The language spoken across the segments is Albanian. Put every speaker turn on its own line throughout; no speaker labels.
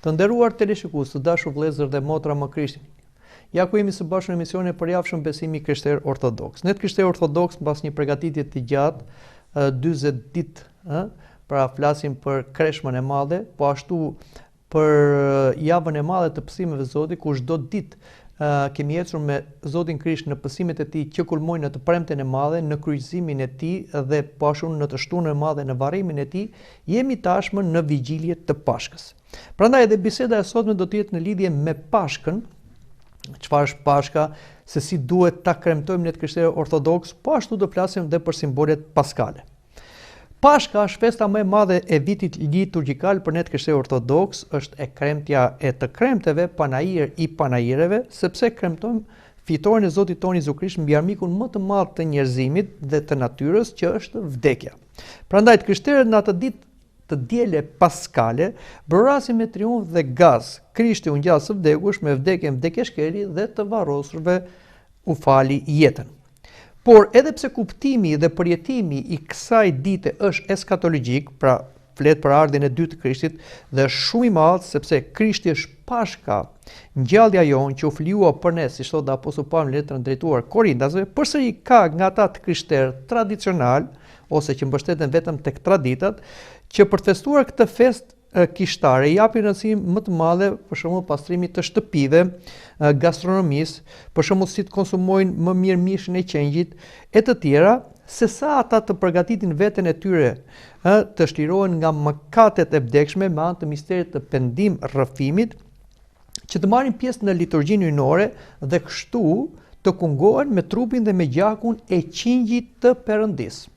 Të nderuar teleshikues, të dashur vëllezër dhe motra më Krishtin. Ja ku jemi së bashku në emisionin e përjavshëm Besimi Krishterë Ortodoks. Ne Krishterë Ortodoks mbas një përgatitje të gjatë, 40 ditë, pra flasim për Kreshmën e Madhe, po ashtu për javën e madhe të pësimeve të Zotit, ku çdo ditë kemi ecur me Zotin Krisht në pësimet e tij që kulmojnë në të premten e madhe, në kryqëzimin e tij dhe po ashtu në të shtunën e madhe në varrimin e tij, jemi tashmë në vigjilje të Pashkës. Prandaj edhe biseda e sotme do të jetë në lidhje me Pashkën, çfarë është Pashka, se si duhet ta kremtojmë ne të Krishterë Ortodoks, po ashtu do flasim edhe për simbolet paskale. Pashka është festa më e madhe e vitit liturgjikal për ne të Krishterë Ortodoks, është e kremtja e të kremteve, panair i panajireve, sepse kremtojmë fitoren e Zotit tonë Jezu Krisht mbi armikun më të madh të njerëzimit dhe të natyrës, që është vdekja. Prandaj të krishterët në atë ditë të diele paskale brorasin me triumf dhe gaz. Krishti u ngjall së vdekush me vdekjen vdekjeshkëri dhe të varrosurve u fali jetën. Por edhe pse kuptimi dhe përjetimi i kësaj dite është eskatologjik, pra flet për ardhjen e dytë të Krishtit dhe është shumë i madh sepse Krishti është Pashka, ngjallja jon që u flijua për ne, siç thotë apostulli Pavli në letrën drejtuar Korintasve, përsëri ka nga ata të krishterë tradicional ose që mbështeten vetëm tek traditat, që për të festuar këtë festë kishtare i japin rëndësi më të madhe për shembull pastrimit të shtëpive, gastronomisë, për shembull si të konsumojnë më mirë mishin e qengjit e të tjera, sesa ata të përgatitin veten e tyre të shlirohen nga mëkatet e vdekshme me anë të misterit të pendim rrëfimit, që të marrin pjesë në liturgjinë hyjnore dhe kështu të kungohen me trupin dhe me gjakun e qengjit të Perëndisë.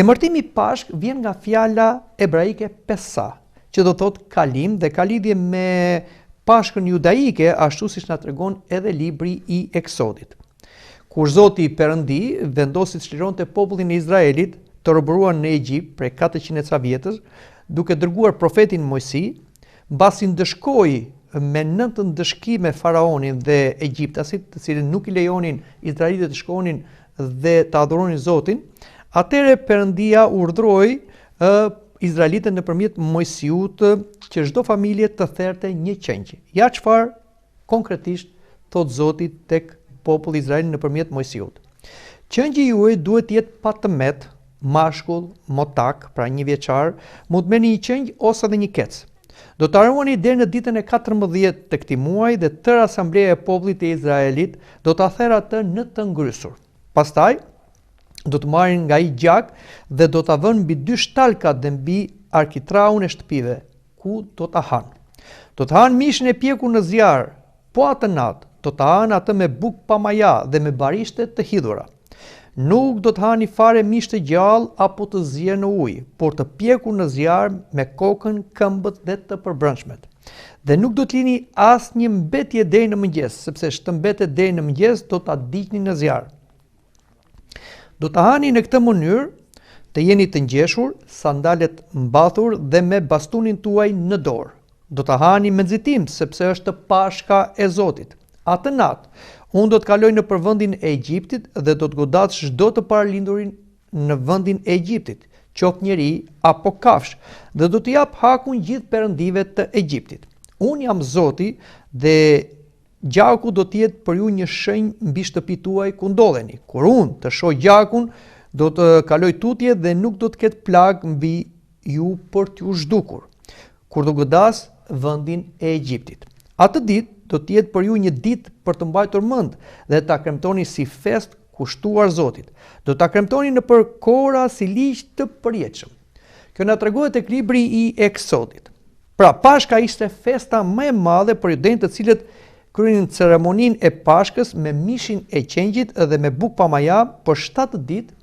Emërtimi Pashk vjen nga fjala ebraike Pesa, që do thotë kalim dhe ka lidhje me Pashkën judaike, ashtu siç na tregon edhe libri i Eksodit. Kur Zoti Perëndi vendosi të çlironte popullin e Izraelit të robëruar në Egjipt prej 400 ca vjetësh, duke dërguar profetin Mojsi, mbasi ndëshkoi me 9 ndëshkime faraonin dhe egjiptasit, të cilët nuk i lejonin izraelitët të shkonin dhe të adhuronin Zotin, atëre Perëndia urdhroi izraelitët nëpërmjet Mojsiut që çdo familje të therte një qengj. Ja çfarë konkretisht thot Zoti tek populli i Izraelit nëpërmjet Mojsiut. Qengji juaj duhet të jetë pa tëmet, mashkull, motak, pra 1 vjeçar, mund të merrni një qengj ose edhe një kec. Do ta ruani deri në ditën e 14 të këtij muaji dhe tërë asambleja e popullit të Izraelit do ta therrë atë në të ngrysur. Pastaj do të marrin nga ai gjak dhe do ta vënë mbi 2 shtalkat dhe mbi arkitraun e shtëpive, ku do ta hanë. Do të hanë mishin e pjekur në zjarr, po atë natë do ta hanë atë me bukë pa maja dhe me barishte të hidhura. Nuk do të hani fare mish të gjallë apo të zier në ujë, por të pjekur në zjarr me kokën, këmbët dhe të përbrëndshmet. Dhe nuk do të lini asnjë mbetje deri në mëngjes, sepse ç'të mbetet deri në mëngjes do ta diqni në zjarr. Do të hani në këtë mënyrë, të jeni të ngjeshur, sandalet mbathur dhe me bastunin tuaj në dorë. Do të hani me nxitim, sepse është Pashka e Zotit. Atë natë, unë do të kaloj në përvendin e Egjiptit dhe do të godas çdo të paralindurin në vendin e Egjiptit, qoftë njeri apo kafsh, dhe do të jap hakun gjithë perëndive të Egjiptit. Unë jam Zoti dhe gjaku do të jetë për ju një shenjë mbi shtëpitë tuaj ku ndodheni. Kur unë të shoh gjakun, do të kaloj tutje dhe nuk do të ketë plag mbi ju për t'ju zhdukur, kur do godas vendin e Egjiptit. Atë ditë do të jetë për ju një ditë për të mbajtur mend dhe ta kremtoni si festë kushtuar Zotit. Do ta kremtoni nëpër kora si ligj të përjetshëm. Kjo na tregohet tek libri i Eksodit. Pra Pashka ishte festa më e madhe për judejtë, të cilët kryenin ceremoninë e Pashkës me mishin e qengjit dhe me bukë pa maja për 7 ditë,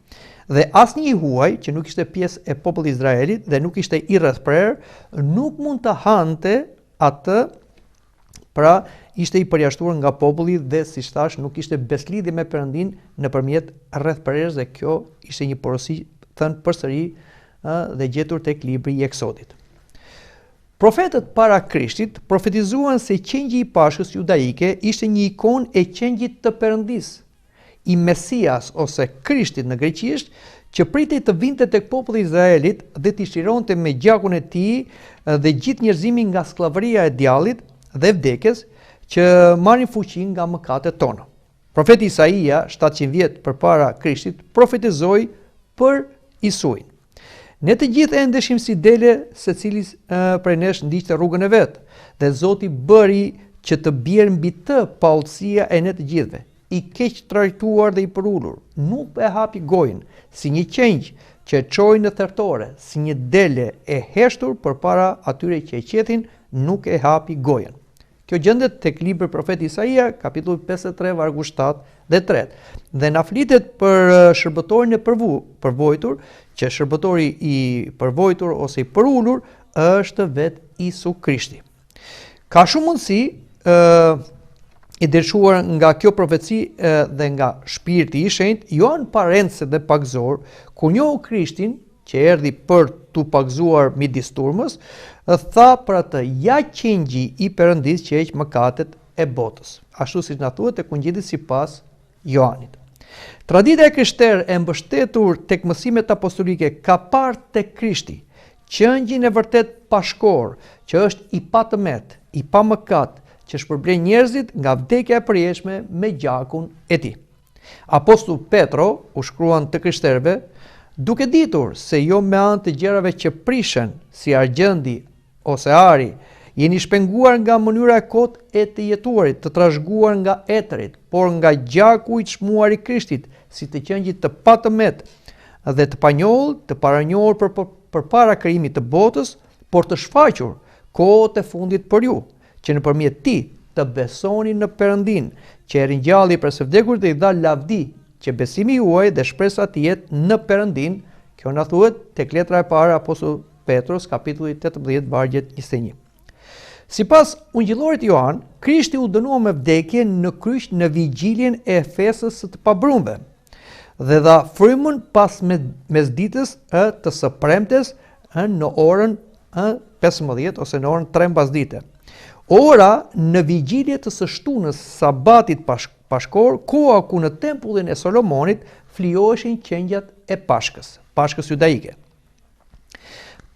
dhe asnjë i huaj që nuk ishte pjesë e popullit Izraelit dhe nuk ishte i rrethprer, nuk mund të hante atë, pra ishte i përjashtuar nga populli dhe siç thash nuk ishte beslidhje me Perëndin nëpërmjet rrethprerjes, dhe kjo ishte një porosi thënë përsëri dhe gjetur tek libri i Eksodit. Profetët para Krishtit profetizuan se qengji i Pashkës judaike ishte një ikonë e qengjit të Perëndisë, i Mesias ose Krishtit në greqisht, që pritej të vinte tek populli i Izraelit dhe t'i shironte me gjakun e tij dhe gjithë njerëzimin nga skllavëria e djallit dhe vdekjes që marrin fuqi nga mëkatet tona. Profeti Isaia, 700 vjet përpara Krishtit, profetizoi për Isuin. Ne të gjithë e ndeshim si dele secili prej nesh ndiqte rrugën e vet, dhe Zoti bëri që të bjerë mbi të pautësia e ne të gjithëve. I keq trajtuar dhe i përullur, nuk e hapi gojën, si një qenj që e çoi në thertore, si një dele e heshtur përpara atyre që e qetin, nuk e hapi gojën. Kjo gjendet tek libri profeti Isaia, kapitulli 53, vargu 7 dhe 3. Dhe na flitet për shërbëtorin e përvojtur, që shërbëtori i përvojtur ose i përullur është vetë Isu Krishti. Ka shumë mundësi i dërshuar nga kjo profeci dhe nga shpirti i shenjtë, Ioan Parentse dhe Pagzor, kur njohu Krishtin, që erdhi për t'u pagzuar midis turmës, tha për atë, ja qengji i Perëndis që heq mëkatet e botës. Ashtu siç na thuhet tek Ungjilli sipas Joanit. Tradita e krishterë e mbështetur tek mësimet apostolike ka parë tek Krishti, qengjin e vërtet pashkor, që është i patëmet, i pamëkat, që shpërblen njerëzit nga vdekja e përjeshme me gjakun e tij. Apostulli Petro u shkruan të krishterëve, duke ditur se jo me anë të gjërave që prishen, si argjendi ose ari, jeni shpenguar nga mënyra e kotë e të jetuarit, të trashëguar nga etërit, por nga gjaku i çmuar i Krishtit, si të qengjit të patëmet dhe të panjohur, të paranjohur përpara krijimit të botës, por të shfaqur kohët e fundit për ju, që nëpërmjet tij të besoni në Perëndin, që e ringjalli prej së vdekur dhe i dha lavdi, që besimi juaj dhe shpresa të jetë në Perëndin. Kjo na thuhet tek letra e parë apostullit Petros, kapitulli 18, vargjet 21. Sipas ungjillorit Joan, Krishti u dënua me vdekje në kryq në vigjiljen e festës së të pabrumve, dhe dha frymën pas mesditës të së premtes në orën 15 ose në orën 3 mbasdite. Ora në vigjilje të së shtunës sabatit pashkor, koha ku në tempullin e Solomonit flijoheshin qengjat e Pashkës judaike.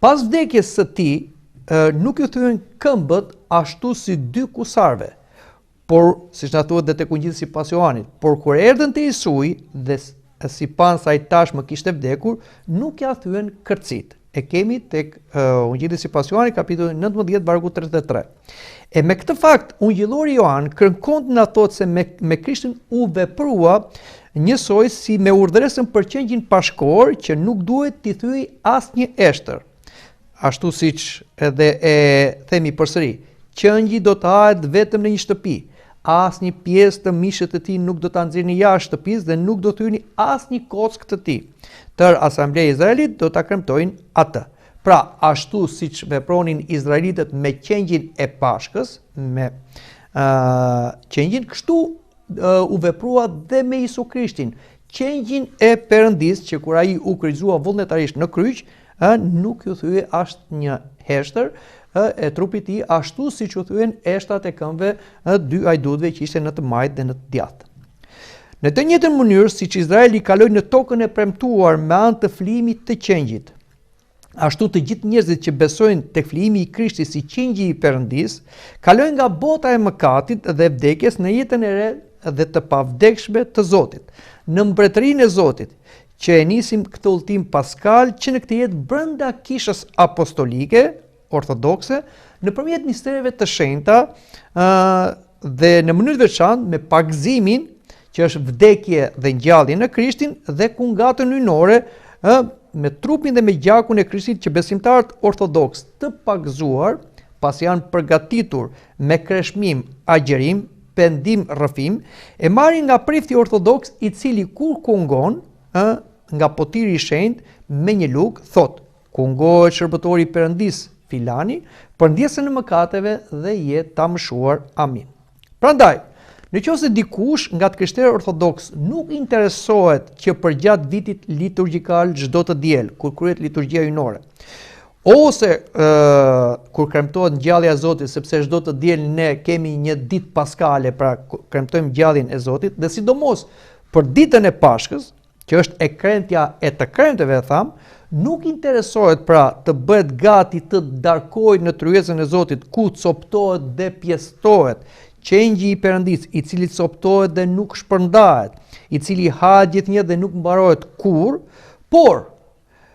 Pas vdekjes së tij, nuk ju thyen këmbët ashtu si dy kusarve, por siç na thuhet tek Ungjilli sipas Joanit, por kur erdhën te Isui dhe si pan sa i tashmë kishte vdekur, nuk ja thyen kërcit. E kemi tek Ungjilli sipas Joanit, kapitulli 19, vargu 33. E me këtë fakt, ungjillori Joan kërkon të na thotë se me Krishtin u veprua njësoj si me urdhëresën për qengjin pashkor që nuk duhet t'i thyej asnjë eshtër. Ashtu siç edhe e themi përsëri, qengji do të hahet vetëm në një shtëpi. Asnjë pjesë të mishit të tij nuk do ta nxjerrni jashtë shtëpisë dhe nuk do thyeni asnjë kockë të tij. Tërë asambleja e Izraelit do ta kremtojnë atë. Pra, ashtu siç vepronin izraelitët me qengjin e Pashkës, me qengjin, kështu u veprua dhe me Isu Krishtin, qengjin e Perëndis, që kur ai u kryqëzua vullnetarisht në kryq, nuk ju thye asnjë heshtër e trupit i tij, ashtu siç u thyen eshtrat e këmbëve dy ajdutëve që ishte në të majt dhe në të djathtë. Në të njëjtën mënyrë siç Izraeli kaloi në tokën e premtuar me anë të flijimit të qengjit, ashtu të gjithë njerëzit që besojnë tek flijimi i Krishtit si qengji i Perëndis, kalojnë nga bota e mëkatit dhe vdekjes në jetën e re dhe të pavdekshme të Zotit, në mbretërinë e Zotit, që e nisim këtë udhtim paskal që në këtë jetë brenda kishës apostolike, ortodokse, nëpërmjet mistereve të shenjta dhe në mënyrë të veçantë me pagëzimin që është vdekje dhe ngjallje në Krishtin dhe kungatën hyjnore me trupin dhe me gjakun e Krishtit që besimtarët ortodoks të pagëzuar, pasi janë përgatitur me kreshmim, agjerim, pendim, rrëfim, e marrin nga prifti ortodoks i cili kur kungon nga potiri i shenjtë me një lugë, thot: kungohet shërbëtori i Perëndis filani për ndjesën e mëkateve dhe jetë ta mëshuar. Amin. Prandaj, nëse dikush nga të krishterët ortodoks nuk interesohet që përgjatë vitit liturgjikal çdo të diel, kur kryhet liturgjia hyjnore, ose kur kremtohet ngjallja e Zotit, sepse çdo të diel ne kemi një ditë paskale, pra kremtojmë ngjalljen e Zotit, dhe sidomos për ditën e Pashkës, që është e kremtja e të kremteve, tham, nuk interesohet pra të bëhet gati të darkojë në tryezën e Zotit, ku coptohet dhe pjestohet qengji i Perëndis, i cili coptohet dhe nuk shpërndahet, i cili ha gjithnjë dhe nuk mbarohet kurrë, por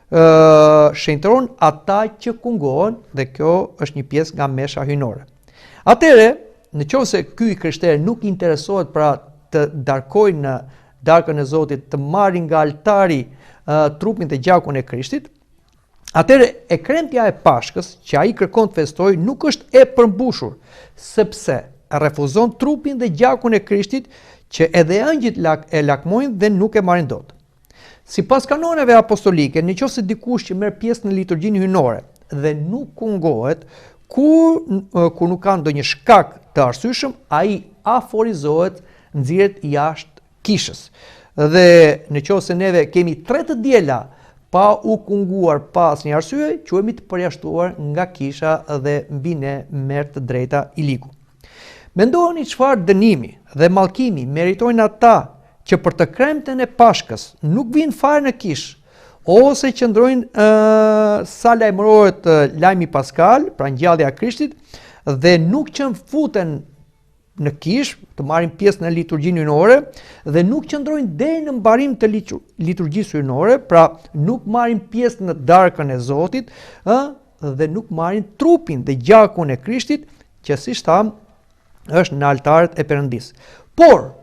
shenjtëron ata që kungohen, dhe kjo është një pjesë nga mesha hyjnore. Atëherë, nëse ky krishter nuk interesohet pra të darkojë në darkën e Zotit, të marrin nga altari trupin dhe gjakun e Krishtit, atëherë e kremtja e Pashkës që ai kërkon të festojë nuk është e përmbushur, sepse refuzon trupin dhe gjakun e Krishtit që edhe ëngjëjt e lakmojnë dhe nuk e marrin dot. Sipas kanoneve apostolike, nëse dikush që merr pjesë në liturgjinë hyjnore dhe nuk kungohet, kur nuk ka ndonjë shkak të arsyeshëm, ai aforizohet, nxirret jashtë kishës. Dhe nëse neve kemi 3 të diela pa u kunguar pas një arsye, quhemi të përjashtuar nga kisha dhe mbi ne merr të drejta i ligu. Mendoni çfarë dënimi dhe mallkimi meritojnë ata që për të kremtën e Pashkës nuk vinë fare në kishë, ose qëndrojnë sa lajmërohet lajmi paskal, pra ngjallja e Krishtit, dhe nuk futen në kishë të marrin pjesë në liturgjinë hyjnore dhe nuk qëndrojnë deri në mbarim të liturgjisë hyjnore, pra nuk marrin pjesë në darkën e Zotit, dhe nuk marrin trupin dhe gjakun e Krishtit, që siç tham është në altarët e Perëndisë. Por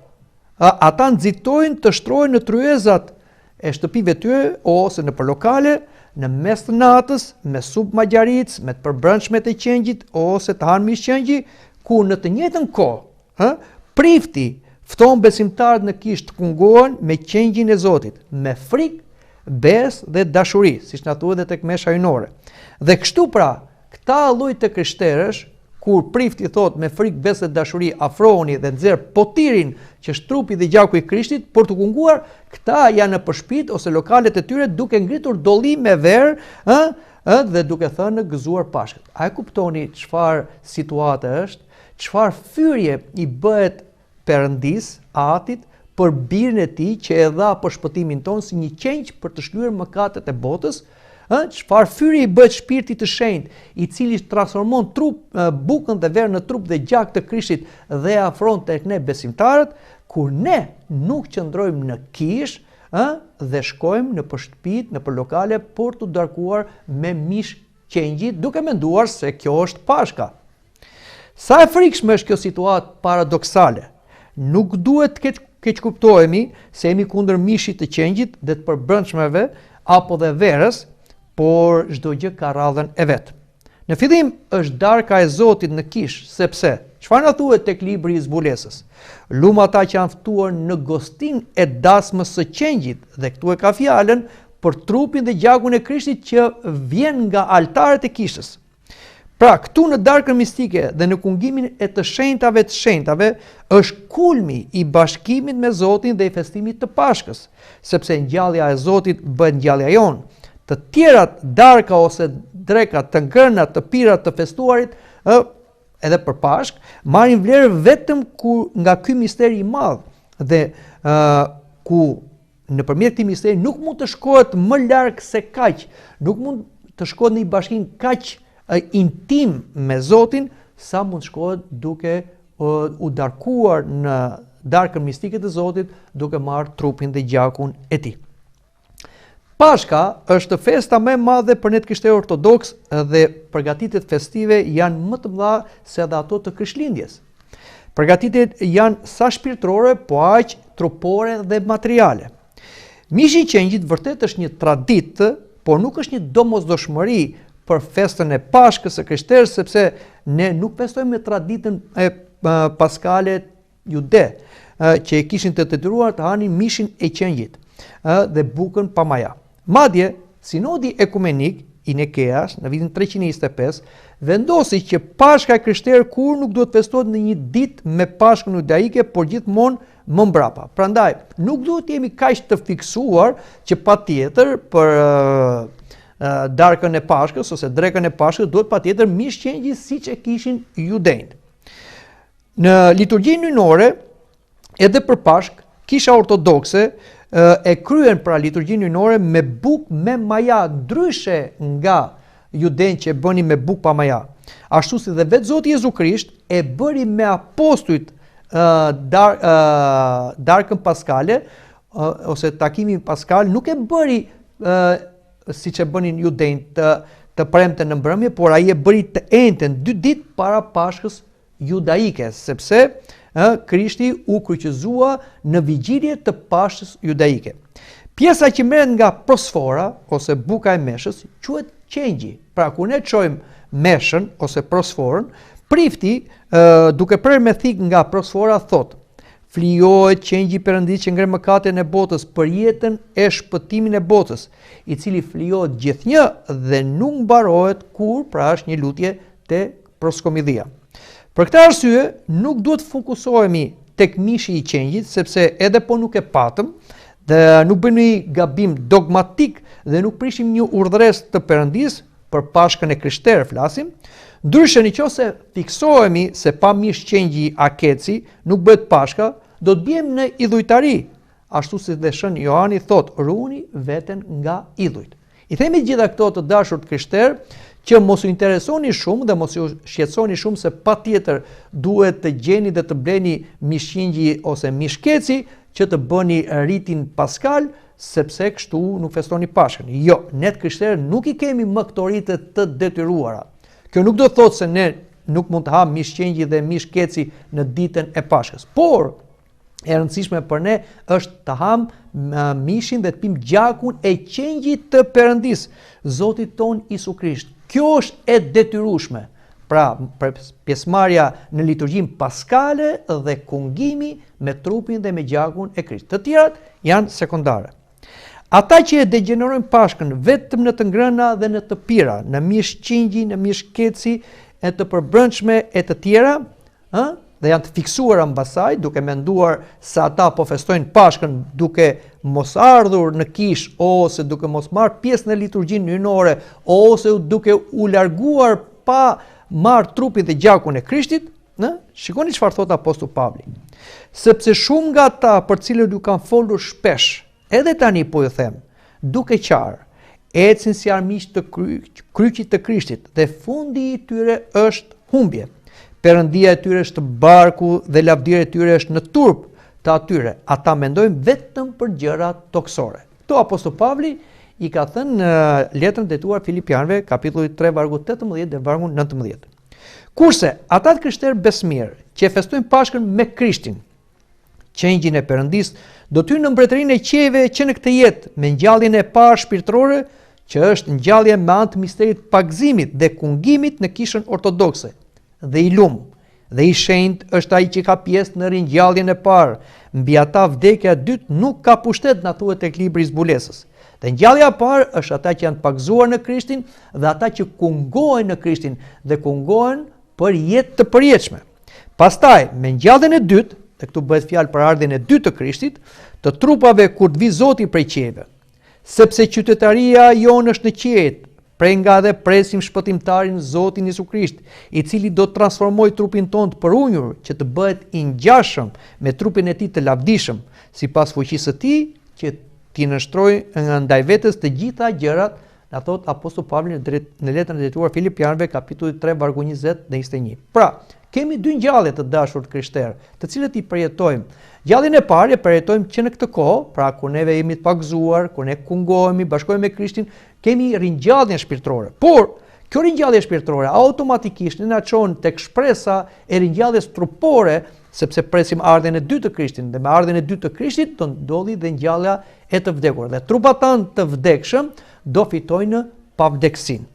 ata nxitojnë të shtrohen në tryezat e shtëpive tyre ose në përlokale, në mes të natës, me supë magjaric, me të përbrëndshmet e qengjit ose të hanë mish qengji, ku në të njëjtën kohë, prifti fton besimtarët në kishë të kungohen me qengjin e Zotit, me frikë, besë dhe dashuri, siç na thuhet edhe tek mesha hyjnore. Dhe kështu pra, këta lloj të krishterësh, kur prifti thot me frikë, besë dhe dashuri afrohuni dhe nxjerr potirin që është trupi dhe gjaku i Krishtit për të kunguar, këta janë në përshpit ose lokalet e tyre duke ngritur dolli me verë, dhe duke thënë në gëzuar Pashkët. A e kuptoni çfarë situate është, çfarë fyrje i bëhet Perëndis, Atit, për birin e tij që e dha për shpëtimin ton si një qenj për të shlyer mëkatet e botës? Çfarë fyrje i bëhet Shpirtit të Shenjtë, i cili transformon bukën dhe verën në trup dhe gjak të Krishtit dhe afron tek ne besimtarët, kur ne nuk qëndrojmë në kishë dhe shkojmë në shtëpitë, në lokale për të darkuar me mish qengjit, duke menduar se kjo është Pashka. Sa e frikshme është kjo situatë paradoksale. Nuk duhet të keq kuptohemi se jemi kundër mishit të qengjit dhe të përbrëndshmeve apo dhe verës, por çdo gjë ka radhën e vet. Në fillim është darka e Zotit në kishë, sepse çfarë na thuhet tek libri i zbulesës? Lumë ata që janë ftuar në gostin e dasmës së qengjit, dhe këtu e ka fjalën për trupin dhe gjakun e Krishtit që vjen nga altarët e kishës. Pra, këtu në darkën mistike dhe në kungimin e të shenjtave është kulmi i bashkimit me Zotin dhe i festimit të Pashkës, sepse ngjallja e Zotit bëhet ngjallja jonë. Të tjerat darka ose drekat, të ngrëna, të pira, të festuarit, edhe për Pashkë, marrin vlerë vetëm nga ky misteri i madh, dhe ku nëpërmjet këtij misteri nuk mund të shkohet më larg se kaq, nuk mund të shkohet në një bashkim kaq intim me Zotin, sa mund shkohet duke u darkuar në darkën mistike të Zotit, duke marrë trupin dhe gjakun e tij. Pashka është festa më e madhe për ne të krishterë ortodoks dhe përgatitjet festive janë më të mëdha se edhe ato të Krishtlindjes. Përgatitjet janë sa shpirtërore, po aq trupore dhe materiale. Mishi i qengjit vërtet është një traditë, por nuk është një domosdoshmëri për festën e Pashkës së krishterë, sepse ne nuk festojmë me traditën e paskale jude, që e kishin të detyruar të hanin mishin e qengjit dhe bukën pa maja. Madje, Sinodi Ekumenik i Nikeas në vitin 325 vendosi që Pashka e krishterë kur nuk duhet festohet në një ditë me Pashkën judaike, por gjithmonë më mbrapa. Prandaj, nuk duhet jemi kaq të fiksuar që patjetër për darkën e Pashkës ose drekën e Pashkës duhet patjetër mish qengji siç e kishin judejt. Në liturgjinë hyjnore, edhe për Pashkë, Kisha ortodokse e kryen pra liturgjinë hyjnore me bukë me maja, ndryshe nga juden që e bëni me bukë pa maja. Ashtu si dhe vetë Zoti Jezu Krisht e bëri me apostujt darkën paskale, ose takimin paskal, nuk e bëri siç e bënin judenjt të premte në mbrëmje, por ai e bëri të enten 2 ditë para Pashkës judaike, sepse Krishti u kryqëzua në vigjilje të Pashkës judaike. Pjesa që merret nga prosfora ose buka e meshës quhet qengji. Pra kur ne çojmë meshën ose prosforën, prifti duke prerë me thik nga prosfora thot: "Flijohet qengji i Perëndis që ngre mëkatet e botës për jetën e shpëtimin e botës, i cili flijohet gjithnjë dhe nuk mbarohet kur", pra është një lutje te proskomidhia. Për këtë arsye, nuk duhet fokusohemi tek mishi i qengjit, sepse edhe po nuk e patëm, dhe nuk bëjmë një gabim dogmatik dhe nuk prishim një urdhëresë të Perëndis për Pashkën e Krishterë flasim. Ndryshe nëse fiksohemi se pa mish qengji akeci nuk bëhet Pashka, do të bijmë në idhujtari, ashtu si dhe Shën Johani thot: "Ruani veten nga idhujt." I themi gjitha këto të dashur të krishterë që mos u interesoni shumë dhe mos u shqetësoni shumë se patjetër duhet të gjeni dhe të bleni mishqingji ose mishkeci që të bëni ritin paskal, sepse kështu nuk festoni Pashkën. Jo, ne të krishterë nuk i kemi më këto rite të detyruara. Kjo nuk do të thotë se ne nuk mund të ham mishqengji dhe mishkeci në ditën e Pashkës, por e rëndësishme për ne është të ham mishin dhe të pim gjakun e qengjit të Perëndis, Zotit ton Isu Krisht. Kjo është e detyrueshme. Pra, pjesëmarrja në liturgjinë paskale dhe kungimi me trupin dhe me gjakun e Krisht. Të tjerat janë sekondare. Ata që e degenerojnë Pashkën vetëm në të ngrëna dhe në të pira, në mishqingji, në mishkeci, e të përbrëndshme e të tjera, dhe janë të fiksuara mbasaj, duke menduar se ata po festojnë Pashkën duke mos ardhur në kish, ose duke mos marrë pjesë në liturgjinë hyjnore, ose duke u larguar pa marrë trupin dhe gjakun e Krishtit, shikoni çfarë thot apostulli Pavli. Sepse shumë nga ata për cilët ju kanë folur shpesh, edhe tani po ju them, duke qarë, ecin si armiq të kryqit të Krishtit, dhe fundi i tyre është humbje. Perëndia e tyre është barku dhe lavdira e tyre është në turp të atyre. Ata mendojnë vetëm për gjëra toksore. Kto apostulli Pavli i ka thënë në letrën detuar Filipianëve, kapitulli 3, vargu 18 dhe vargu 19. Kurse ata të krishterë besmirë që festojnë Pashkën me Krishtin, qengjin e Perëndis, do të hyjnë në mbretërinë e qiejve që në këtë jetë me ngjalljen e parë shpirtërore, që është ngjallja me anë të misterit pagëzimit dhe kungimit në kishën ortodokse. Dhe i lumë dhe i shenjtë është ai që ka pjesë në ringjalljen e parë. Mbi ata vdekja e dytë nuk ka pushtet, na thuhet tek libri i zbulesës. Dhe ngjallja e parë është ata që janë të pagëzuar në Krishtin dhe ata që kungohen në Krishtin dhe kungohen për jetë të përjetshme. Pastaj, me ngjalljen e dytë, dhe këtu bëhet fjalë për ardhjen e dytë të Krishtit, të trupave kur të vi Zoti prej qiejve. Sepse qytetaria jonë është në qiejt, prej nga dhe presim shpëtimtarin Zotin Isu Krisht, i cili do të transformoj trupin ton të përunjur që të bëhet i ngjashëm me trupin e tij të lavdishëm, sipas fuqisë së tij që t'i nështroj ndaj vetes të gjitha gjërat, na thot apostulli Pavli në letrën e detuar Filipianëve, kapitulli 3, vargu 20 dhe 21. Pra, kemi dy ngjallje të dashur të krishterë, të cilët i përjetojmë. Ngjalljen e parë e përjetojmë që në këtë kohë, pra kur neve jemi të pagëzuar, kur ne kungohemi, bashkohemi me Krishtin, kemi ringjalljen shpirtërore. Por kjo ringjallje shpirtërore automatikisht na çon tek shpresa e ringjalljes trupore, sepse presim ardhjen e dytë të Krishtit, dhe me ardhjen e dytë të Krishtit do ndodhi dhe ngjallja e të vdekur. Dhe trupat tanë të vdekshëm do fitojnë pavdekësinë.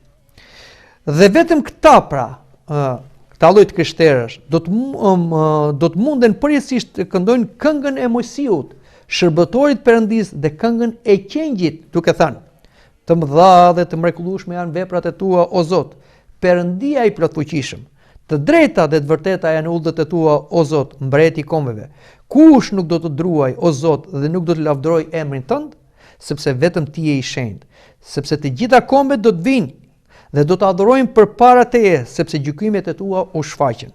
Dhe vetëm këta pra, këta lloj të krishterësh do të munden përjetësisht të këndojnë këngën e Mojsiut, shërbëtorit Perëndis dhe këngën e qengjit, duke thënë: Të mëdha dhe të mrekullueshme janë veprat e tua, o Zot, Perëndia i plotfuqishëm. Të drejta dhe të vërteta janë udhët e tua, o Zot, mbreti i kombeve. Kush nuk do të druaj, o Zot, dhe nuk do të lavdëroj emrin tënd, sepse vetëm ti je i shenjtë, sepse të gjitha kombet do të vinë dhe do të adhurojnë përpara teje, sepse gjykimet e tua u shfaqen.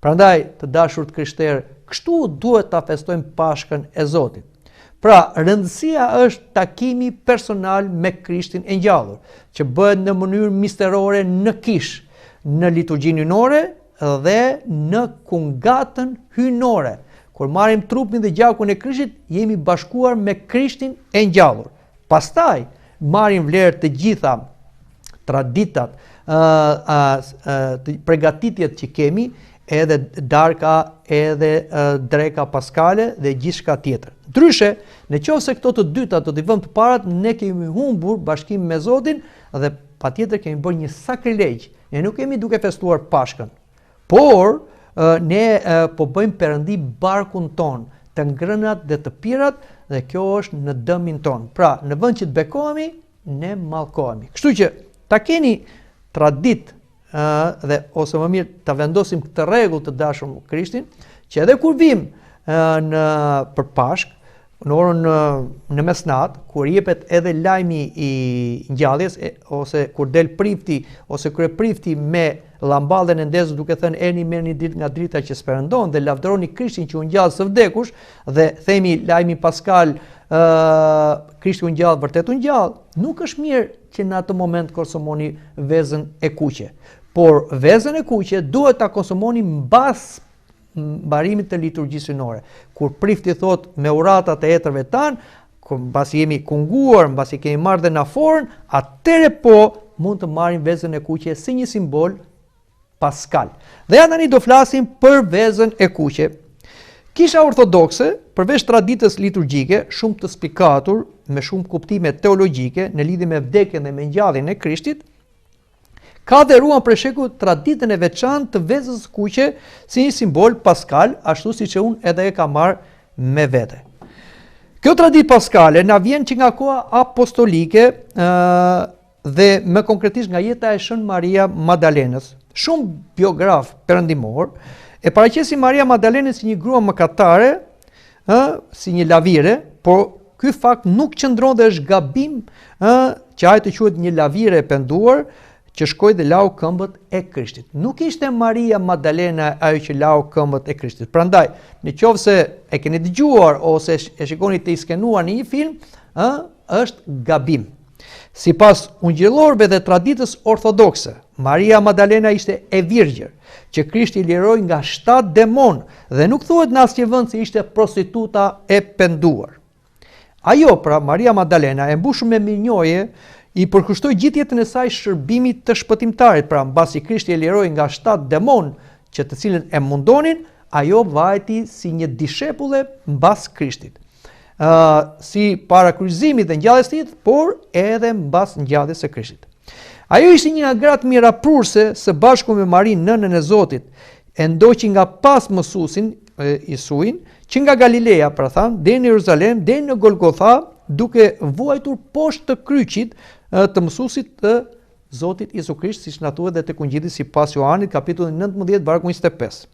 Prandaj, të dashur të krishterë, kështu duhet ta festojmë Pashkën e Zotit. Pra, rëndësia është takimi personal me Krishtin e ngjallur, që bëhet në mënyrë misterore në kish, në liturgjinë hynore dhe në kungatën hynore. Kur marrim trupin dhe gjakun e Krishtit, jemi bashkuar me Krishtin e ngjallur. Pastaj marrim vlerë të gjitha traditat, përgatitjet që kemi, edhe darka, edhe dreka paskale dhe gjithçka tjetër. Ndryshe, nëse këto të dyta do t'i vëmë të parat, ne kemi humbur bashkimin me Zotin dhe patjetër kemi bërë një sakrilegj. Ne nuk kemi duke festuar Pashkën, por ne po bëjmë perëndi barkun ton, të ngrënat dhe të pirat, dhe kjo është në dëmin ton. Pra, në vend që të bekohemi, ne mallkohemi. Kështu që ta keni tradit dhe ose më mirë ta vendosim këtë rregull të dashur me Krishtin, që edhe kur vim për Pashkë, në orën në mesnat, kur jepet edhe lajmi i ngjalljes, ose kur del prifti ose kryeprifti me llamballën e ndezur duke thënë eni merrni dritë nga drita që sperëndon dhe lavdëroni Krishtin që u ngjall së vdekush, dhe themi lajmi paskal Krishti u ngjall, vërtet u ngjall, nuk është mirë që në atë moment konsumoni vezën e kuqe. Por vezën e kuqe duhet ta konsumoni mbas mbarimit të liturgjisë hynore. Kur prifti thot me uratat e etërve tan, mbasi jemi kunguar, mbasi kemi marrë dhe naforën, atëre po mund të marrim vezën e kuqe si një simbol paskal. Dhe ja tani do flasim për vezën e kuqe. Kisha ortodokse, përveç traditës liturgjike, shumë të spikatur, me shumë kuptime teologjike në lidhje me vdekjen dhe me ngjalljen e Krishtit, ka dhëruar për shekuj traditën e veçantë të vezës kuqe si një simbol paskal, ashtu siç unë edhe e kam marrë me vete. Kjo traditë paskale na vjen që nga koha apostolike dhe më konkretisht nga jeta e Shën Maria Madalenës. Shumë biograf perëndimor e paraqesin Maria Madalenën si një grua mëkatare, si një lavire, por ky fakt nuk qëndron dhe është gabim që ajo të quhet një lavire e penduar, që shkoi dhe lau këmbët e Krishtit. Nuk ishte Maria Madalena ajo që lau këmbët e Krishtit. Prandaj, nëse e keni dëgjuar ose e shikoni të skenuar në një film, është gabim. Sipas ungjillorëve dhe traditës ortodokse, Maria Madalena ishte e virgjër, që Krishti i liroi nga 7 demon dhe nuk thuhet në asnjë vend se ishte prostituta e penduar. Ajo, pra, Maria Madalena, e mbushur me mirënjohje, i përkushtoi gjithë jetën e saj shërbimit të shpëtimtarit, pra mbasi Krishti e liroi nga 7 demon që të cilën e mundonin, ajo vajti si një dishepulle mbas Krishtit. Si para kryqëzimit dhe ngjalljes së tij, por edhe mbas ngjalljes së Krishtit. Ajo ishte një nga gratë miraprurse së bashku me Marinë, nënën e Zotit, e ndoqi nga pas mësuesin Isuin, që nga Galilea, pra thamë, deri në Jeruzalem, deri në Golgotha, duke vuajtur poshtë të kryqit të mësuesit të Zotit Isu Krisht, siç na thuhet dhe tek Ungjilli sipas Johanit, kapitulli 19, vargu 25.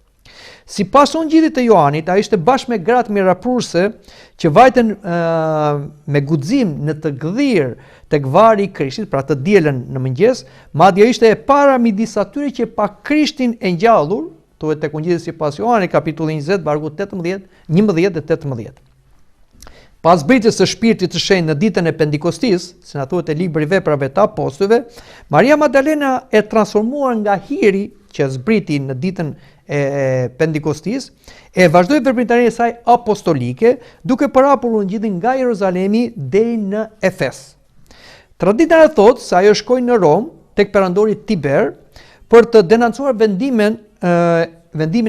Sipas Ungjillit të Johanit, ai ishte bashkë me gratë miraprurse që vajten me guxim në të gdhir tek vari i Krishtit, pra të dielën në mëngjes, madje ishte e para midis atyre që pa Krishtin e ngjallur, thuhet tek Ungjilli sipas Johanit, kapitulli 20, vargu 18, 11 dhe 18. Pas zbritjes së Shpirtit të Shenjtë në ditën e Pentekostis, si na thuhet e libri Veprave të Apostujve, Maria Madalena e transformuar nga hiri që zbriti në ditën e Pentekostis, e vazhdoi veprimtarinë e saj apostolike, duke përhapur Ungjillin nga Jeruzalemi deri në Efes. Tradita e thotë se ajo shkoi në Rom tek perandori Tiber për të denoncuar vendimin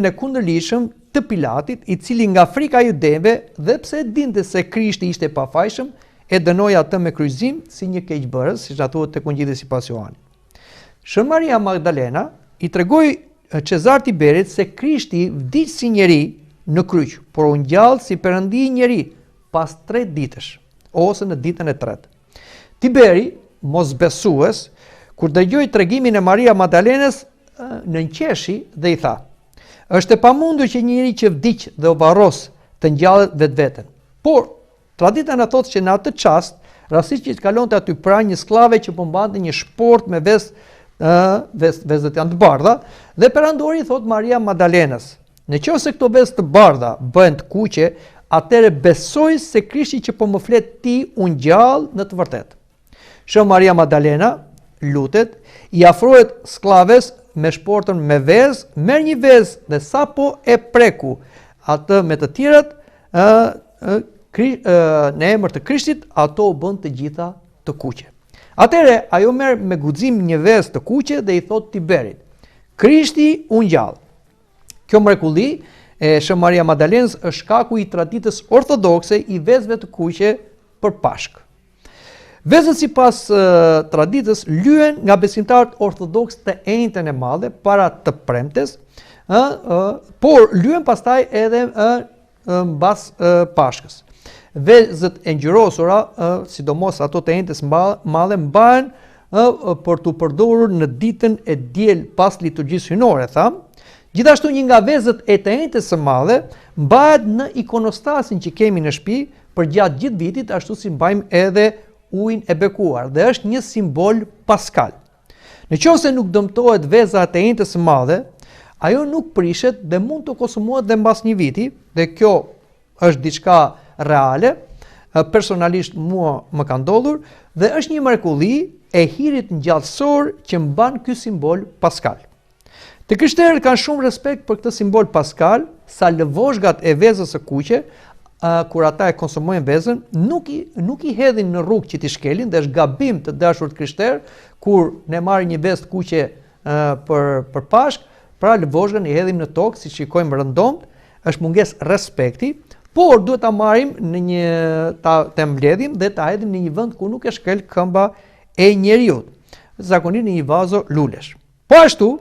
e kundërligjshëm të Pilatit, i cili nga frika e judeve dhe pse dinte se Krishti ishte pafajshëm, e dënoi atë me kryqëzim si një keqbërës, siç thuhet tek Ungjilli sipas Johanit. Shën Maria Magdalena i tregoi Cezar Tiberit se Krishti vdiq si njeri në kryq, por u ngjall si perëndi i njeri pas 3 ditësh, ose në ditën e 3. Tiberi, mosbesues, kur dëgjoi tregimin e Maria Magdalenës, nënqeshi dhe i tha: "Është e pamundur që njëri që vdiq dhe u varros të ngjallet vetveten." Por tradita na thotë që në atë çast, rastësisht që kalonte aty pranë një skllave që po mbante një shport me vezët janë të bardha, dhe perandori i thot Maria Magdalenës: "Nëse këto vezë të bardha bëhen të kuqe, atëre besoj se Krishti që po më flet ti unë gjallë në të vërtet. Shë Maria Magdalena lutet, i afrohet sklaves me shportën me vezë, merr një vezë dhe sa po e preku atë me të tjerat, në emër të Krishtit, ato u bën të gjitha të kuqe. Atëre ajo merr me guxim një vezë të kuqe dhe i thot Tiberit: Krishti unë gjallë. Kjo mrekulli e Shë Maria Magdalenës është shkaku i traditës ortodokse i vezëve të kuqe për Pashkë. Vezët sipas traditës lyen nga besimtarët ortodoks të enjtën e madhe para të premtes, por lyen pastaj edhe mbas Pashkës. Vezët e ngjyrosura, sidomos ato të enjtës madhe, mbahen për të përdorur në ditën e diel pas liturgjisë hyjnore, tham. Gjithashtu një nga vezët e të enjtës së madhe mbahet në ikonostasin që kemi në shtëpi për gjatë gjithë vitit, ashtu si mbajmë edhe ujin e bekuar dhe është një simbol paskal. Në qoftë se nuk dëmtohet veza e të enjtës së madhe, ajo nuk prishet dhe mund të konsumohet dhe mbas një viti, dhe kjo është diçka reale, personalisht mua më ka ndodhur, dhe është një mrekulli e hirit ngjallësor që mban ky simbol paskal. Të krishterët kanë shumë respekt për këtë simbol paskal, sa lëvozhgat e vezës së kuqe, kur ata e konsumojnë vezën, nuk i hedhin në rrugë që t'i shkelin, dhe është gabim të dashur të krishterë kur ne marrim një vezë të kuqe për Pashkë, pra lëvozhgën i hedhim në tokë, si shikojmë rëndomt, është mungesë respekti, por duhet ta marrim ta mbledhim dhe ta hedhim në një vend ku nuk e shkel këmba e njeriu, zakonisht në një vazo lulesh. Po ashtu,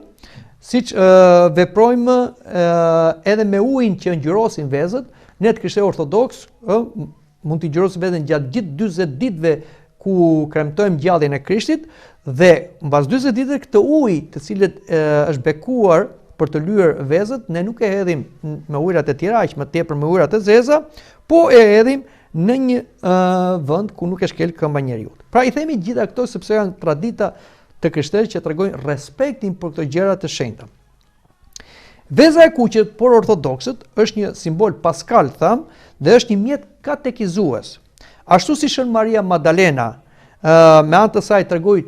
siç veprojmë edhe me ujin që ngjyrosin vezët, ne të krishterë ortodoks mund të ngjyrosim vezën gjatë gjithë 40 ditëve ku kremtojmë gjalljen e Krishtit, dhe mbas 40 ditëve këtë ujë të cilët është bekuar për të lyer vezët, ne nuk e hedhim me ujërat e tjera, aq më tepër me ujërat e zeza, po e hedhim në një vend ku nuk e shkel këmba njeriu. Pra i themi gjitha këto sepse janë tradita të krishterë që tregojnë respektin për këto gjëra të shenjta. Veza e kuqe por ortodoksët është një simbol paskal, tham, dhe është një mjet katekizues. Ashtu si Shën Maria Magdalena me anë të saj tregoi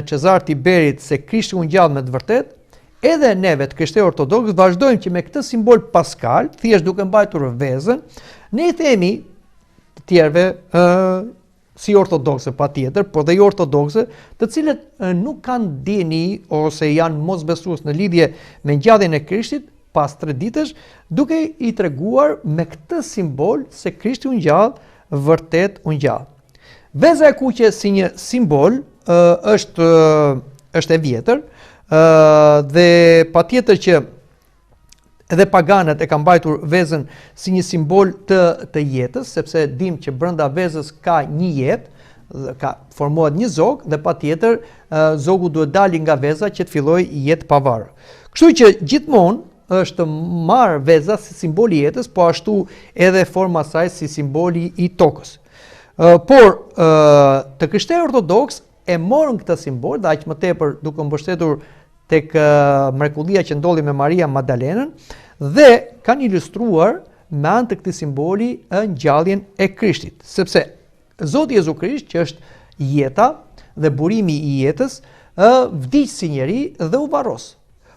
Cezar Tiberit se Krishti u ngjall me të vërtet, edhe neve të krishterë ortodoks vazhdojmë që me këtë simbol paskal, thjesht duke mbajtur vezën, ne i themi të tjerëve si ortodokse patjetër, por dhe jo ortodokse, të cilët nuk kanë dini ose janë mosbesues në lidhje me ngjalljen e Krishtit pas 3 ditësh, duke i treguar me këtë simbol se Krishti u ngjall, vërtet u ngjall. Veza e kuqe si një simbol është e vjetër, dhe patjetër që edhe paganët e kanë mbajtur vezën si një simbol të jetës, sepse dim që brenda vezës ka një jetë, formohet një zog, dhe patjetër zogu duhet dali nga veza që të fillojë jetë pavarur. Kështu që gjithmonë është marrë veza si simboli i jetës, po ashtu edhe forma saj si simboli i tokës. Por të krishterë ortodoks e morën këtë simbol, dhe aq më tepër duke mbështetur tek mrekullia që ndodhi me Maria Magdalenën, dhe kanë ilustruar me anë të këtij simboli ngjalljen e Krishtit, sepse Zoti Jezu Krisht, që është jeta dhe burimi i jetës, vdiq si njeri dhe u varros.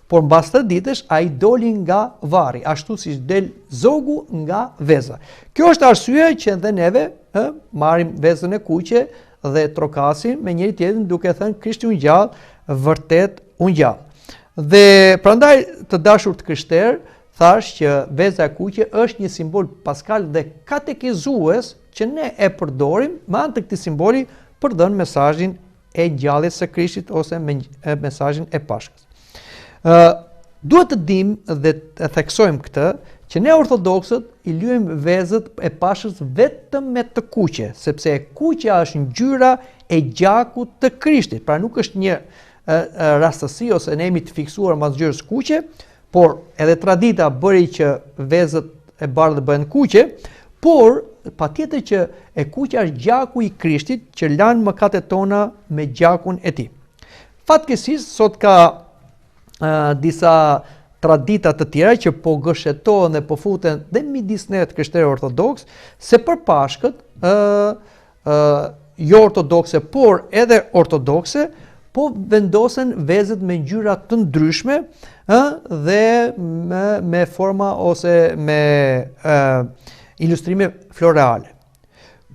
Por mbas 3 ditësh ai doli nga varri, ashtu siç del zogu nga veza. Kjo është arsye që edhe neve marrim vezën e kuqe dhe trokasim me njëri tjetrin duke thënë Krishti u ngjall, vërtet u ngjall. Dhe prandaj të dashur të krishterë, thash që veza e kuqe është një simbol paskal dhe katekizues që ne e përdorim me anë të këtij simboli për dhënë mesazhin e ngjalljes së Krishtit ose mesazhin e Pashkës. Duhet të dim dhe të theksojmë këtë, që ne ortodoksët i lyejmë vezët e Pashkës vetëm me të kuqe, sepse e kuqja është ngjyra e gjakut të Krishtit, pra nuk është një rastësi ose ne jemi të fiksuar mbas ngjyrës kuqe, por edhe tradita bëri që vezët e bardhë bëhen kuqe, por patjetër që e kuqja është gjaku i Krishtit që lan mëkatet tona me gjakun e tij. Fatkeqësisht sot ka disa tradita të tjera që po gëshetohen dhe po futen dhe midis ne të krishterë ortodoks, se për Pashkët jo ortodokse, por edhe ortodokse, po vendosen vezët me ngjyra të ndryshme dhe me forma ose me ilustrime floreale.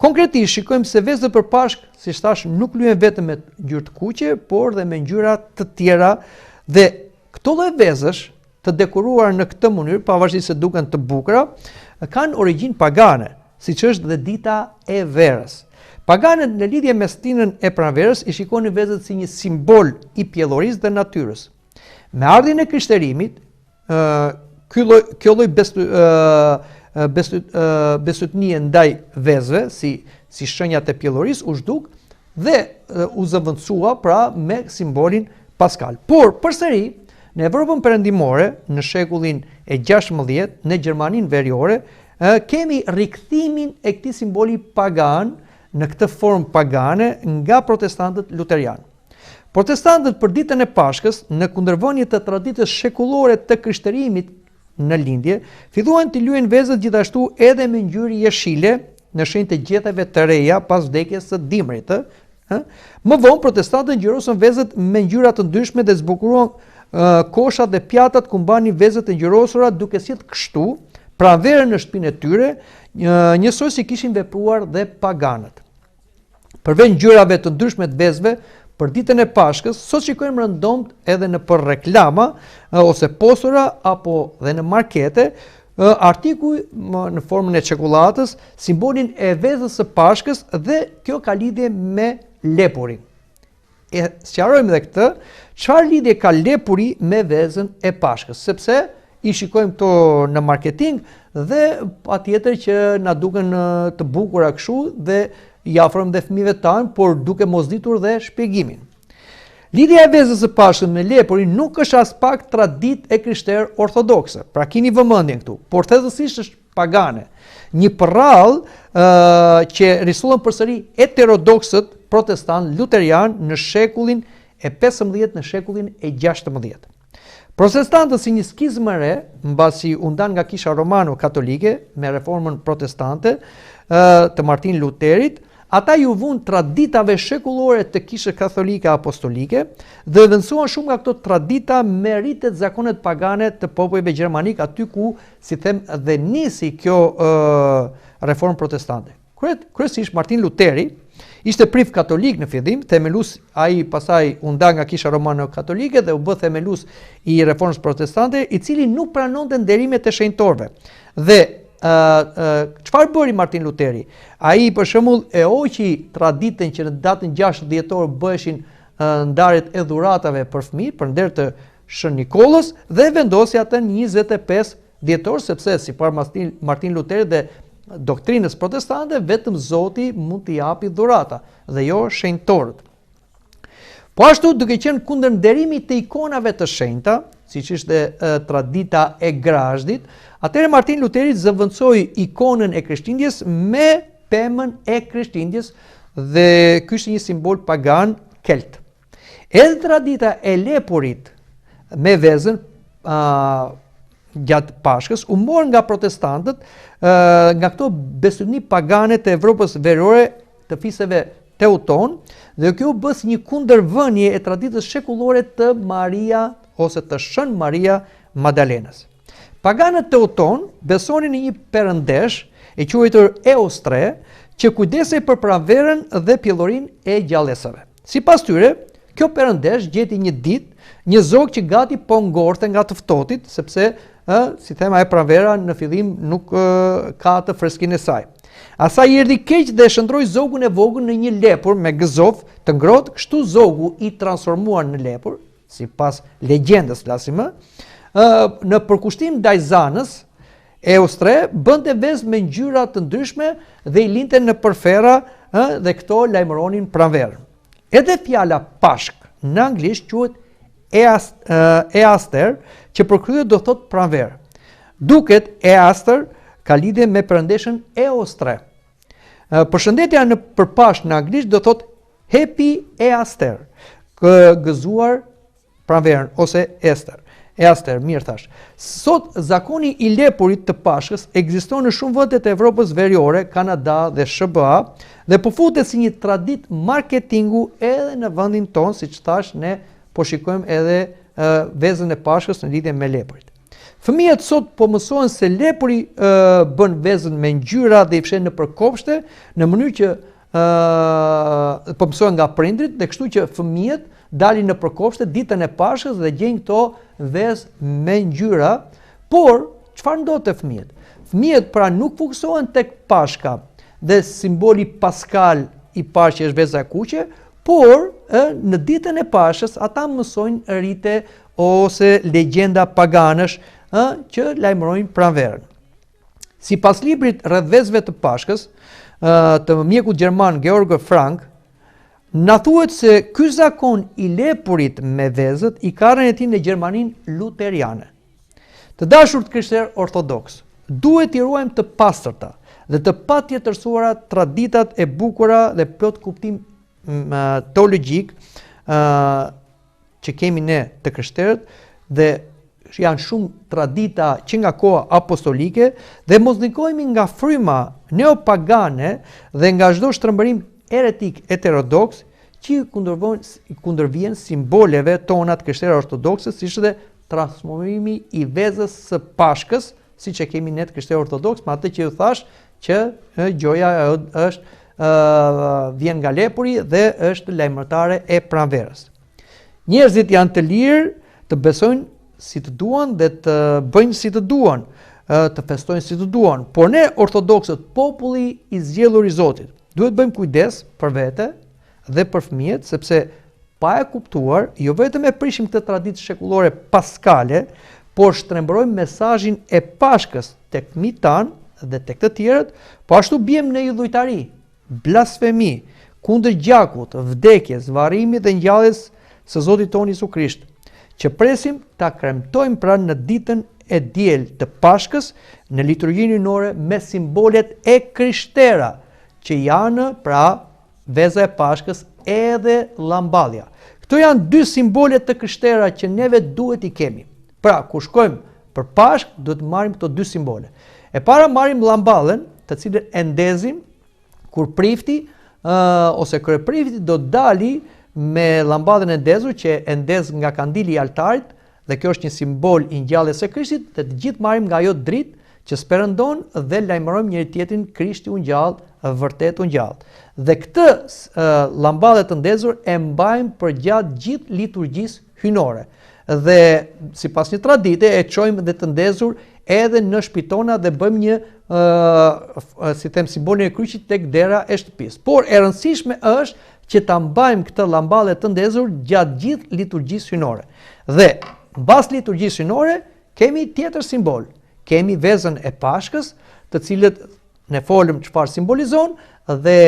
Konkretisht shikojmë se vezët për Pashk, si thash, nuk lyen vetëm me ngjyrë të kuqe, por dhe me ngjyra të tjera, dhe këto lloj vezësh të dekoruar në këtë mënyrë, pavarësisht se duken të bukura, kanë origjinë pagane, siç është dhe dita e verës. Paganët në lidhje me stinën e pranverës i shikonin vezët si një simbol i pjellorisë dhe natyrës. Me ardhjen e krishterimit, kjo lloj besutnie ndaj vezëve, si shenjat e pjellorisë, u zhduk dhe u zëvendësua pra me simbolin paskal. Por përsëri në Evropën perëndimore, në shekullin e 16, në Gjermaninë veriore, kemi rikthimin e këtij simboli pagan në këtë formë pagane nga protestantët luterianë. Protestantët për ditën e Pashkës, në kundërvënie të traditës shekullore të krishterimit në lindje, filluan të lyejnë vezët gjithashtu edhe me ngjyrë jeshile në shenjë të gjethteve të reja pas vdekjes së dimrit. Më vonë protestantët ngjyrosën vezët me ngjyra të ndryshme dhe zbukuruan koshat dhe pjatat ku mbanin vezët e ngjyrosura, duke sjellë kështu pranverën në shtëpinë e tyre, njësoj si kishin vepruar dhe paganët. Përveç ngjyrave të ndryshme të vezëve, për ditën e Pashkës, sot shikojmë rëndomt edhe në për reklama ose postura apo dhe në markete, artikuj në formën e çokoladës, simbolin e vezës së Pashkës, dhe kjo ka lidhje me lepurin. E sqarojmë edhe këtë, çfarë lidhje ka lepuri me vezën e Pashkës, sepse i shikojmë këto në marketing dhe patjetër që na duken të bukura kështu dhe i afrojmë dhe fëmijëve tanë, por duke mos ditur dhe shpjegimin. Lidhja e vezës së Pashkës me lepurin nuk është as pak traditë e krishterë ortodokse. Pra keni vëmendjen këtu, por thellësisht është pagane. Një përrallë që risullen përsëri heterodoksët protestant luterian në shekullin e 15, në shekullin e 16. Protestantët si një skizmë e re, mbasi u ndan nga Kisha Romano-Katolike me reformën protestante të Martin Luterit, ata ju vunë traditave shekullore të Kishës Katolike Apostolike dhe vendësuan shumë nga këto tradita me ritet zakonet pagane të popujve gjermanik, aty ku, si them, dhe nisi kjo reformë protestante. Kryesisht Martin Luteri ishte prif katolik në fillim, themelus ai pasaj u nda nga Kisha Romano-Katolike dhe u bë themelus i reformës protestante, i cili nuk pranonte nderimet e shenjtorëve. Dhe çfarë bëri Martin Luteri? Ai për shembull e hoqi traditën që në datën 6 dhjetor bëheshin ndarjet e dhuratave për fëmijë, për nder të Shën Nikollës, dhe vendosi atë në 25 dhjetor, sepse sipas Martin Luteri dhe doktrinës protestante, vetëm Zoti mund t'i japi dhurata dhe jo shenjtorët. Po ashtu, duke qenë kundër nderimit të ikonave të shenjta, siç ishte tradita e Grazhdit, atëherë Martin Luteri zëvendësoi ikonën e Krishtlindjes me pemën e Krishtlindjes dhe ky ishte një simbol pagan kelt. Edhe tradita e lepurit me vezën gjatë Pashkës u mor nga protestantët, nga këto besëdhënie pagane të Evropës veriore të fisëve teuton, dhe kjo bës një kundërvënie e traditës shekullore të Maria ose të Shën Maria Madalenës. Paganët teuton besonin në një perëndesh e quajtur Eostre, që kujdesej për pranverën dhe pjellorinë e gjallësave. Sipas tyre, kjo perëndesh gjeti një ditë një zog që gati po ngorte nga të ftohtit, sepse si thema e pranvera në fillim nuk ka të freskinë e saj. Asaj i erdhi keq dhe shndroi zogun e vogël në një lepur me gëzof të ngrohtë, kështu zogu i transformuar në lepur, sipas legjendës flasim, në përkushtim ndaj zanës, Eostre bënte vezë me ngjyra të ndryshme dhe i linte në përfera dhe këto lajmëronin pranverën. Edhe fjala Pashk në anglisht quhet Easter, që përkryer do thot pranverë. Duket Easter ka lidhje me perëndeshën Eostre. Përshëndetja në përpashk në anglisht do thot Happy Easter, gëzuar pranverën ose Ester. E aster, mirë thash. Sot zakoni i lepurit të Pashkës ekziston në shumë vende të Evropës Veriore, Kanada dhe SBA, dhe po futet si një traditë marketingu edhe në vendin tonë, siç thash, ne po shikojmë edhe vezën e Pashkës në lidhje me lepurit. Fëmijët sot po mësohen se lepuri bën vezën me ngjyra dhe i fshen në përkopshte, në mënyrë që po mësohen nga prindrit, dhe kështu që fëmijët dalin në përkopshte ditën e Pashkës dhe gjejnë këto vezë me ngjyra, por çfarë ndodh te fëmijët? Fëmijët pra nuk fokusohen tek Pashka dhe simboli paskal i parë që është veza e kuqe, por në ditën e Pashkës ata mësojnë rite ose legjenda paganësh që lajmërojnë pranverën. Sipas librit rreth vezëve të Pashkës të mjekut gjerman Georg Frank, na thuhet se ky zakon i lepurit me vezët i ka rënë e në Gjermaninë luteriane. Të dashur krishterë ortodoks, duhet i ruajmë të pastërta dhe të patjetërsuara traditat e bukura dhe plot kuptim teologjik që kemi ne të krishterët, dhe janë shumë tradita që nga koha apostolike, dhe mos ndikohemi nga fryma neopagane dhe nga çdo shtrëmbërim heretik heterodoks që kundërvjen simboleve tona të krishterë ortodokse, siç edhe transformimi i vezës së Pashkës, siç e kemi ne të krishterë ortodoks, me atë që ju thash që gjoja është vjen nga lepuri dhe është lajmërtare e pranverës. Njerëzit janë të lirë të besojnë si të duan dhe të bëjnë si të duan, të festojnë si të duan, por ne ortodoksët, populli i zgjedhur i Zotit, duhet bëjmë kujdes për vete dhe për fëmijët, sepse pa e kuptuar, jo vetëm e prishim këtë traditë shekullore paskale, por shtrembërojmë mesazhin e Pashkës tek fëmijët tanë dhe tek të tjerët, po ashtu bjem në idhujtari, blasfemi, kundër gjakut, vdekjes, varrimit dhe ngjalljes së Zotit tonë Jezu Krisht, që presim ta kremtojmë pra në ditën e diel të Pashkës në liturgjinë hyjnore me simbolet e krishtera, që janë pra veza e Pashkës edhe llamballja. Këto janë dy simbolet të krishtera që neve duhet i kemi. Pra, kur shkojmë për Pashkë, duhet të marrim këto dy simbole. E para marrim llamballën, të cilën e ndezim kur prifti ose kryeprifti do dali me llamballën e ndezur që e ndez nga kandili i altarit, dhe kjo është një simbol i ngjalljes së Krishtit, dhe të gjithë marrim nga ajo dritë që sperëndon dhe lajmërojmë njëri tjetrin Krishti u ngjall, vërtet u ngjall. Dhe këtë llamballë të ndezur e mbajmë përgjatë gjithë liturgjisë hyjnore. Dhe sipas një tradite e çojmë dhe të ndezur edhe në shtëpitona dhe bëjmë një simbolin e kryqit tek dera e shtëpisë. Por e rëndësishme është që ta mbajmë këtë llamballë të ndezur gjatë gjithë liturgjisë hyjnore. Dhe mbas liturgjisë hyjnore kemi tjetër simbol. Kemi vezën e Pashkës, të cilët ne folëm çfarë simbolizon, dhe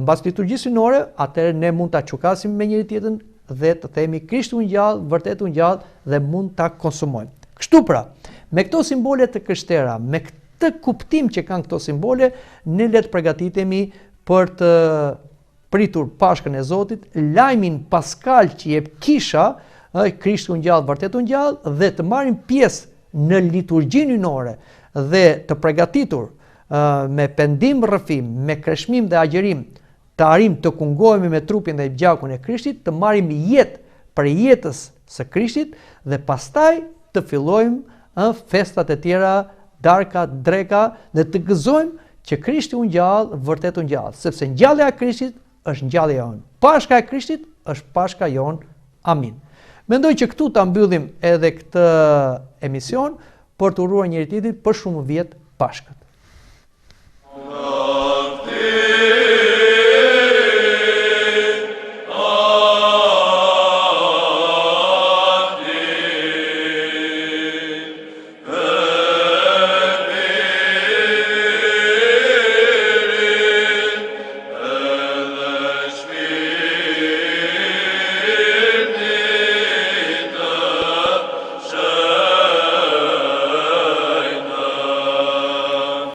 mbas liturgjisë hyjnore, atëherë ne mund ta qukasim me njëri tjetrin dhe të themi Krishti u ngjall, vërtet u ngjall, dhe mund ta konsumojmë. Kështu pra, me këto simbole të krishtera, me këtë kuptim që kanë këto simbole, ne le të përgatitemi për të pritur Pashkën e Zotit, lajmin paskal që jep Kisha, Krishti u ngjall, vërtet u ngjall, dhe të marrim pjesë në liturgjinë hyjnore dhe të përgatitur me pendim rrëfim, me kreshmim dhe agjerim, të arrim të kungohemi me trupin dhe gjakun e Krishtit, të marrim jetë për jetës së Krishtit dhe pastaj të fillojmë festat e tjera, darka, dreka, dhe të gëzojmë që Krishti u ngjall, vërtet u ngjall, sepse ngjallja e Krishtit është ngjallja jonë. Pashka e Krishtit është pashka jonë. Amin. Mendoj që këtu ta mbyllim edhe këtë emision për të uruar njëri tjetrin për shumë vjet Pashkët.